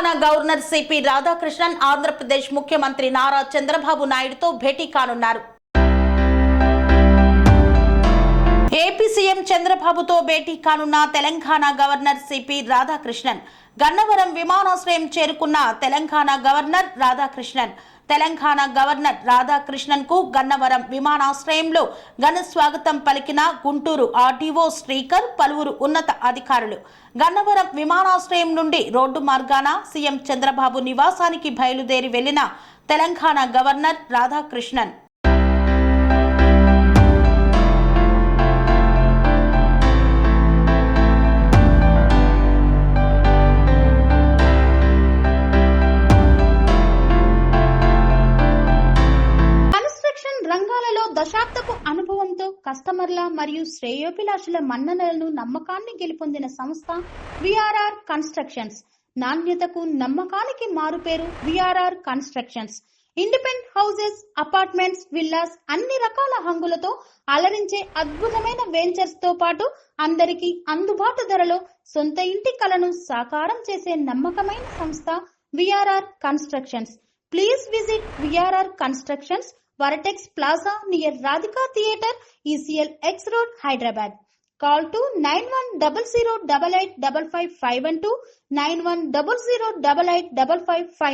Telangana governor CP Radhakrishnan Andhra Pradesh ముఖ్యమంత్రి నారా చంద్రబాబు నాయుడుతో భేటీ కానున్నారు. ఏపీ సీఎం చంద్రబాబుతో భేటీ కానున్న తెలంగాణ గవర్నర్ సిపి రాధాకృష్ణన్ గన్నవరం విమానాశ్రయం చేరుకున్న తెలంగాణ గవర్నర్ రాధాకృష్ణన్ కు గన్నవరం విమానాశ్రయంలో ఘన స్వాగతం పలికిన గుంటూరు ఆర్డీఓ శ్రీకర్, పలువురు ఉన్నత అధికారులు. గన్నవరం విమానాశ్రయం నుండి రోడ్డు మార్గాన సీఎం చంద్రబాబు నివాసానికి బయలుదేరి వెళ్లిన తెలంగాణ గవర్నర్ రాధాకృష్ణన్ రంగాలలో దశాబ్దపు అనుభవంతో కస్టమర్ల మరియు శ్రేయోభిలాషుల మన్ననలను నమ్మకాన్ని గెలుపొందిన సంస్థ విఆర్ఆర్ కన్స్ట్రక్షన్స్. నాణ్యతకు నమ్మకానికి మారుపేరు VRR constructions. Independent houses, apartments, villas అన్ని రకాల హంగులతో అలరించే అద్భుతమైన వెంచర్స్ తో పాటు అందరికీ అందుబాటు ధరలో సొంత ఇంటి కలను సాకారం చేసే నమ్మకమైన సంస్థ VRR constructions. Please visit VRR constructions, Varatex Plaza near Radhika Theatre, ECL X Road, Hyderabad. Call to 910088555512, 9100885555.